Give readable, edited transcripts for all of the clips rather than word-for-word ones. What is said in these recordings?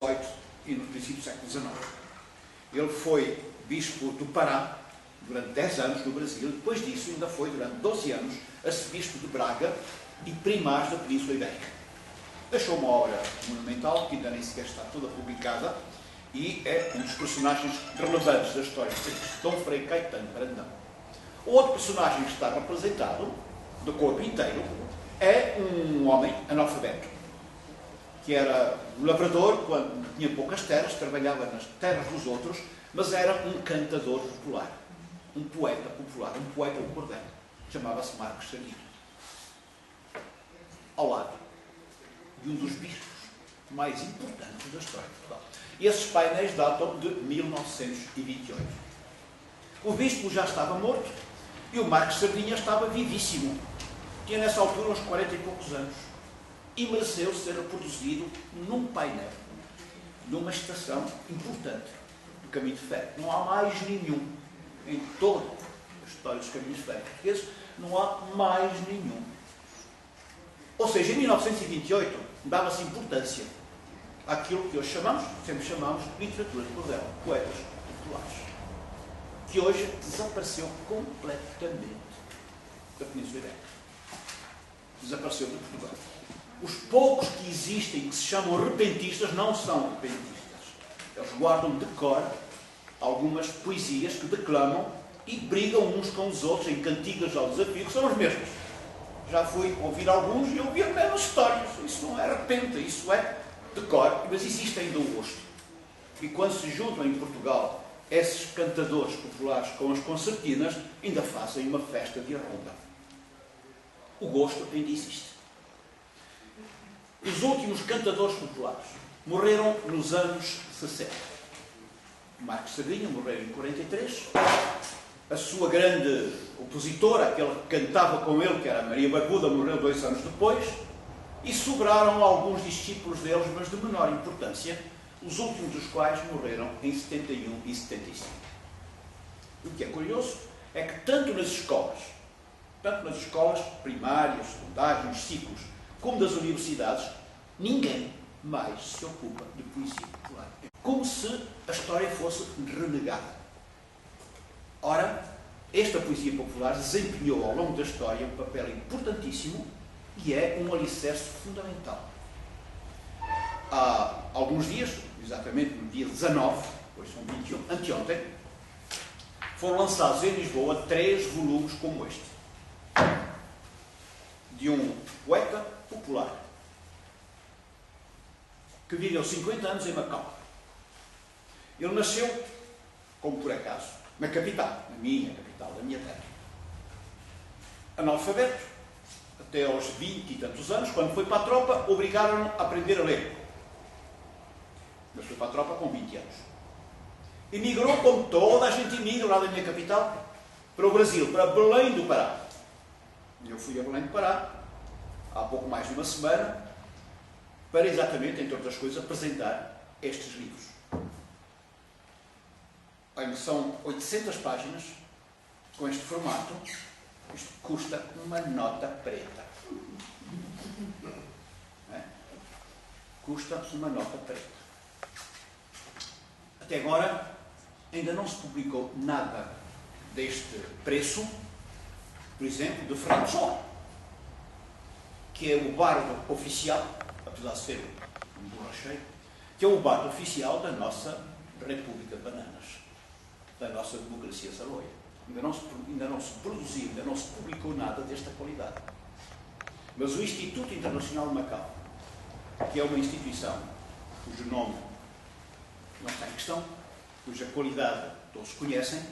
XVIII e no princípio do século XIX. Ele foi bispo do Pará durante 10 anos no Brasil, depois disso ainda foi durante 12 anos arcebispo de Braga e primaz da Península Ibérica. Deixou uma obra monumental que ainda nem sequer está toda publicada e é um dos personagens relevantes da história de Dom Frei Caetano Brandão. O outro personagem que está representado, do corpo inteiro, é um homem analfabeto, que era lavrador quando tinha poucas terras, trabalhava nas terras dos outros, mas era um cantador popular, um poeta popular, um poeta do cordel. Chamava-se Marcos Sardinha. Ao lado de um dos bispos mais importantes da história de Portugal. E esses painéis datam de 1928. O bispo já estava morto e o Marcos Sardinha estava vivíssimo. Tinha nessa altura uns 40 e poucos anos. E mereceu ser reproduzido num painel, numa estação importante do Caminho de Ferro. Não há mais nenhum, em toda a história dos caminhos de ferro portugueses, não há mais nenhum. Ou seja, em 1928, dava-se importância àquilo que hoje chamamos, sempre chamamos, de literatura de cordel, poetas populares, que hoje desapareceu completamente da Península Ibérica. Desapareceu de Portugal. Os poucos que existem, que se chamam repentistas, não são repentistas. Eles guardam de cor algumas poesias que declamam e brigam uns com os outros em cantigas ao desafio, que são os mesmos. Já fui ouvir alguns e ouvir as mesmas histórias. Isso não é repente, isso é de cor, mas existe ainda o gosto. E quando se juntam em Portugal esses cantadores populares com as concertinas, ainda fazem uma festa de arromba. O gosto ainda existe. Os últimos cantadores populares morreram nos anos 60. Marcos Sardinha morreu em 43. A sua grande opositora, aquela que cantava com ele, que era a Maria Barbuda, morreu 2 anos depois. E sobraram alguns discípulos deles, mas de menor importância, os últimos dos quais morreram em 71 e 75. O que é curioso é que tanto nas escolas primárias, secundárias, nos ciclos, como das universidades, ninguém mais se ocupa de poesia popular. Como se a história fosse renegada. Ora, esta poesia popular desempenhou ao longo da história um papel importantíssimo e é um alicerce fundamental. Há alguns dias, exatamente no dia 19, hoje são 21, anteontem, foram lançados em Lisboa 3 volumes como este, de um poeta popular que viveu 50 anos em Macau. Ele nasceu, como por acaso, na capital, na minha capital, da minha terra. Analfabeto, até aos 20 e tantos anos, quando foi para a tropa, obrigaram-no a aprender a ler. Mas foi para a tropa com 20 anos. Emigrou, como toda a gente emigra lá da minha capital, para o Brasil, para Belém do Pará. Eu fui a Belém do Pará há pouco mais de uma semana, para exatamente, entre outras coisas, apresentar estes livros. São 800 páginas, com este formato. Isto custa uma nota preta. Custa uma nota preta. Até agora, ainda não se publicou nada deste preço, por exemplo, de Fernando Pessoa, que é o bardo oficial, apesar de ser um borracheiro, que é o bardo oficial da nossa República de Bananas, da nossa democracia saroia. Ainda não se produziu, ainda não se publicou nada desta qualidade. Mas o Instituto Internacional de Macau, que é uma instituição cujo nome não está em questão, cuja qualidade todos conhecem,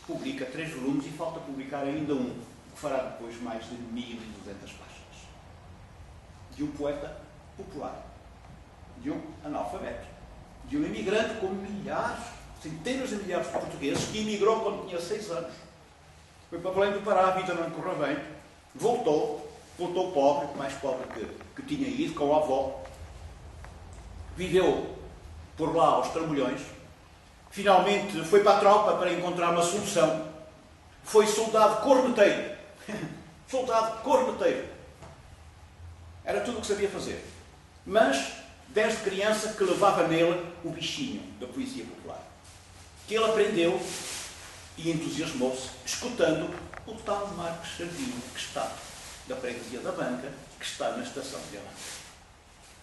publica 3 volumes e falta publicar ainda um, que fará depois mais de 1200 páginas. De um poeta popular, de um analfabeto, de um imigrante como milhares, centenas de milhares de portugueses que emigrou quando tinha 6 anos. Foi para Belém do Pará, a vida não lhe correu bem, voltou pobre, mais pobre que tinha ido, com a avó. Viveu por lá aos trambolhões. Finalmente foi para a tropa para encontrar uma solução. Foi soldado corneteiro. Soldado corneteiro. Era tudo o que sabia fazer. Mas desde criança, que levava nele o bichinho da poesia popular. Que ele aprendeu e entusiasmou-se escutando o tal Marcos Sardinha, que está da freguesia da Banca, que está na estação de Alhambra.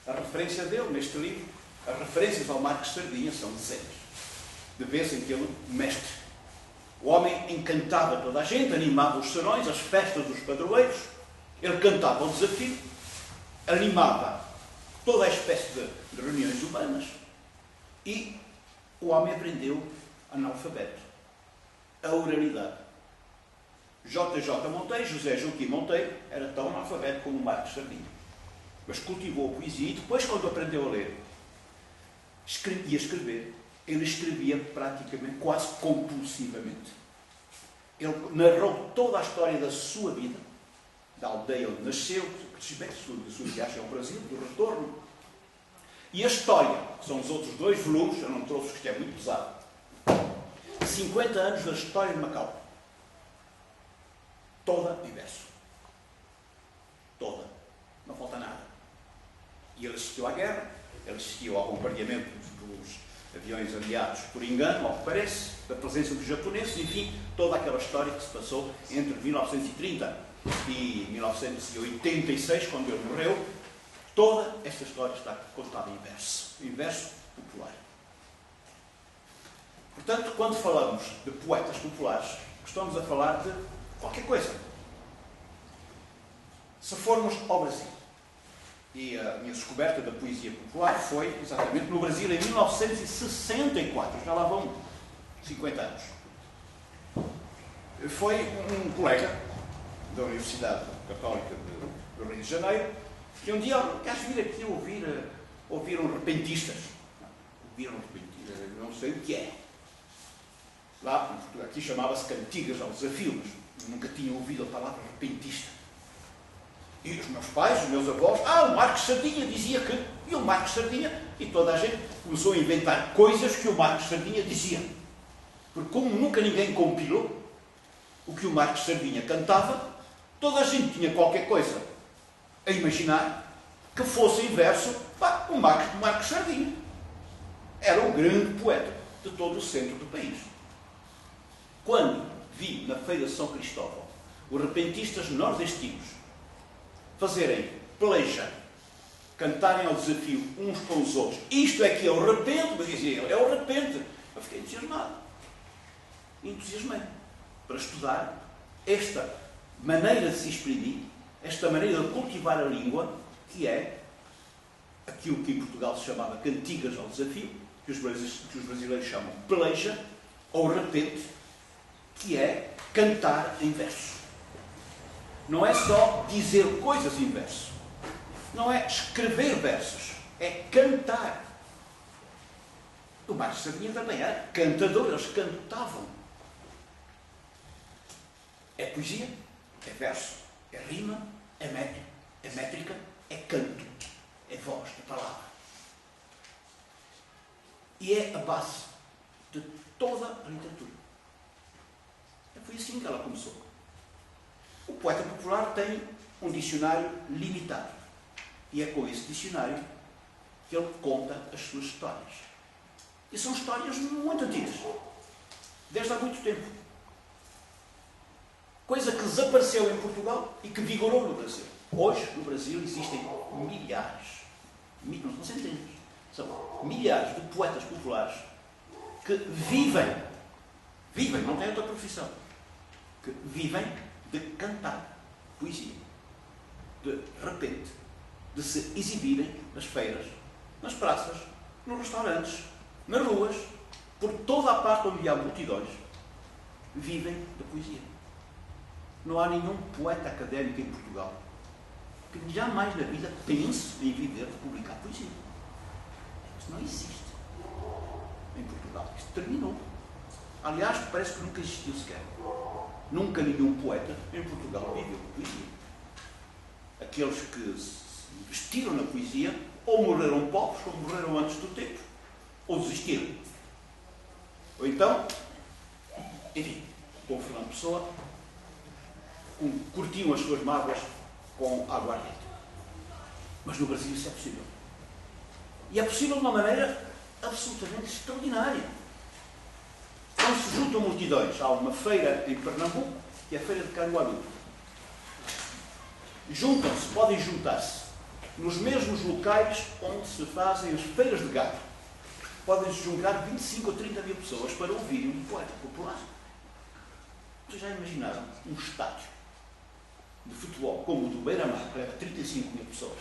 A referência dele neste livro, as referências ao Marcos Sardinha são dezenas de vezes em que ele, mestre, o homem encantava toda a gente, animava os serões, as festas dos padroeiros, ele cantava o desafio, animava toda a espécie de reuniões humanas e o homem aprendeu analfabeto, a oralidade. J.J. Monteiro, José Joaquim Monteiro, era tão analfabeto como o Marcos Sardinha. Mas cultivou a poesia e depois, quando aprendeu a ler e a escrever, ele escrevia praticamente, quase compulsivamente. Ele narrou toda a história da sua vida, da aldeia onde nasceu, do crescimento, da sua viagem ao Brasil, do retorno. E a história, que são os outros 2 volumes, eu não trouxe porque é muito pesado, 50 anos da história de Macau. Toda em verso. Toda. Não falta nada. E ele assistiu à guerra, ele assistiu ao bombardeamento dos aviões aliados por engano, ao que parece, da presença dos japoneses, enfim, toda aquela história que se passou entre 1930 e 1986, quando ele morreu. Toda esta história está contada em verso popular. Portanto, quando falamos de poetas populares, estamos a falar de qualquer coisa. Se formos ao Brasil, e a minha descoberta da poesia popular foi exatamente no Brasil em 1964, já lá vão 50 anos. Foi um colega da Universidade Católica do Rio de Janeiro que um dia, queres vir aqui ouvir um repentistas? Ouvir um repentistas, não sei o que é. Lá, aqui chamava-se Cantigas ao Desafio, mas nunca tinha ouvido a palavra repentista. E os meus pais, os meus avós, o Marcos Sardinha dizia que... E o Marcos Sardinha, e toda a gente começou a inventar coisas que o Marcos Sardinha dizia. Porque como nunca ninguém compilou o que o Marcos Sardinha cantava, toda a gente tinha qualquer coisa a imaginar que fosse em verso, o Marcos Sardinha. Era um grande poeta de todo o centro do país. Quando vi na Feira de São Cristóvão os repentistas nordestinos fazerem peleja, cantarem ao desafio uns com os outros, isto é que é o repente, mas dizia ele, é o repente. Eu fiquei entusiasmado. Entusiasmei para estudar esta maneira de se exprimir, esta maneira de cultivar a língua, que é aquilo que em Portugal se chamava cantigas ao desafio, que os brasileiros chamam peleja, ou repente, que é cantar em verso. Não é só dizer coisas em verso. Não é escrever versos. É cantar. O Marcos Sardinha também era cantador. Eles cantavam. É poesia, é verso, é rima, é métrica, é canto, é voz, é palavra. E é a base de toda a literatura. Foi assim que ela começou. O poeta popular tem um dicionário limitado. E é com esse dicionário que ele conta as suas histórias. E são histórias muito antigas. Desde há muito tempo. Coisa que desapareceu em Portugal e que vigorou no Brasil. Hoje, no Brasil, existem milhares, não centenas, são milhares de poetas populares que vivem, não têm outra profissão, que vivem de cantar poesia, de repente, de se exibirem nas feiras, nas praças, nos restaurantes, nas ruas, por toda a parte onde há multidões, vivem de poesia. Não há nenhum poeta académico em Portugal que jamais na vida pense em viver de publicar poesia. Isso não existe em Portugal. Isto terminou. Aliás, parece que nunca existiu sequer. Nunca nenhum poeta em Portugal viveu de poesia. Aqueles que se investiram na poesia ou morreram pobres, ou morreram antes do tempo, ou desistiram. Ou então, enfim, como Fernando Pessoa, curtiam as suas mágoas com aguardente. Mas no Brasil isso é possível. E é possível de uma maneira absolutamente extraordinária. Quando se juntam multidões, há uma feira em Pernambuco, que é a Feira de Caruaru. Juntam-se, podem juntar-se nos mesmos locais onde se fazem as feiras de gado. Podem-se juntar 25 ou 30 mil pessoas para ouvirem um poeta popular. Vocês já imaginaram um estádio de futebol como o do Beira-Mar, que leva 35 mil pessoas,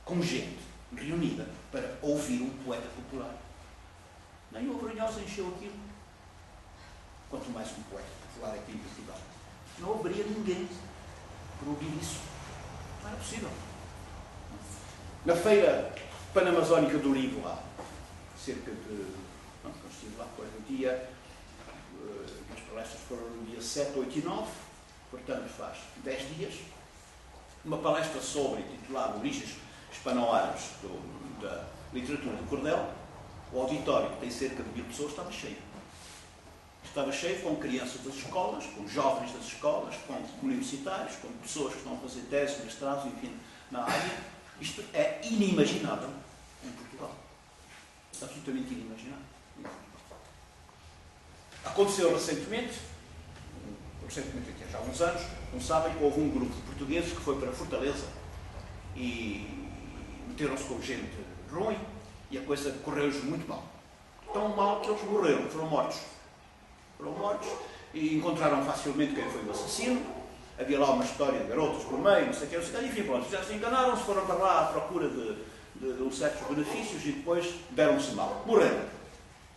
com gente reunida para ouvir um poeta popular? Nem o Brunhosa encheu aquilo. Quanto mais um poeta popular aqui em Portugal. Não haveria ninguém para ouvir isso. Não era possível. Na feira panamazónica do Livro, lá, cerca de... Não, eu estive lá, foi no dia... as palestras foram no dia 7, 8 e 9, portanto faz 10 dias. Uma palestra sobre, titulada Origens Hispano-Árabes da Literatura do Cordel. O auditório, que tem cerca de 1000 pessoas, estava cheio. Estava cheio com crianças das escolas, com jovens das escolas, com universitários, com pessoas que estão a fazer teses, mestrados, enfim, na área. Isto é inimaginável em Portugal. Absolutamente inimaginável em Portugal. Aconteceu recentemente aqui há já uns anos, como sabem, houve um grupo de portugueses que foi para Fortaleza e meteram-se com gente ruim e a coisa correu-lhes muito mal. Tão mal que eles morreram, foram mortos. Foram mortos e encontraram facilmente quem foi o assassino. Havia lá uma história de garotos por meio, não sei o que, enfim, pronto, já se enganaram-se, foram para lá à procura de uns certos benefícios e depois deram-se mal. Morreram.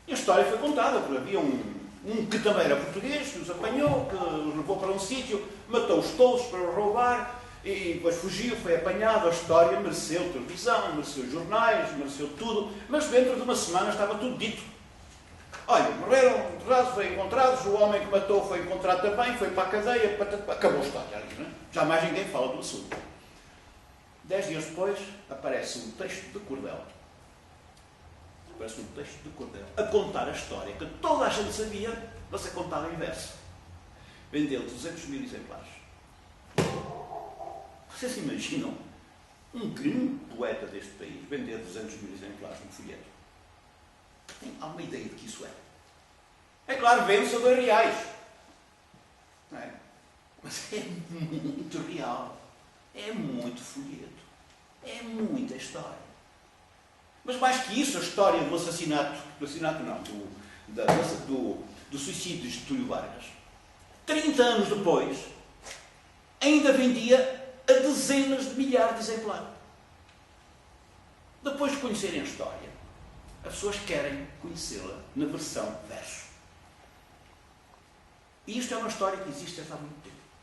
E a história foi contada, porque havia um que também era português, que os apanhou, que os levou para um sítio, matou os tolos para os roubar e depois fugiu, foi apanhado. A história mereceu televisão, mereceu jornais, mereceu tudo, mas dentro de uma semana estava tudo dito. Olha, morreram, enterrados, foram encontrados, o homem que matou foi encontrado também, foi para a cadeia, acabou a história ali, não é? Já mais ninguém fala do assunto. 10 dias depois, aparece um texto de Cordel. Aparece um texto de Cordel a contar a história que toda a gente sabia, mas a contar ao inverso. Vendeu 200 mil exemplares. Vocês imaginam um grande poeta deste país vender 200 mil exemplares num folheto? Há uma ideia de que isso é. É claro, vende-se a R$2. Não é? Mas é muito real. É muito folheto. É muita história. Mas mais que isso, a história do assassinato, do suicídio de Getúlio Vargas, 30 anos depois, ainda vendia a dezenas de milhares de exemplares. Depois de conhecerem a história, as pessoas querem conhecê-la na versão verso. E isto é uma história que existe há muito tempo.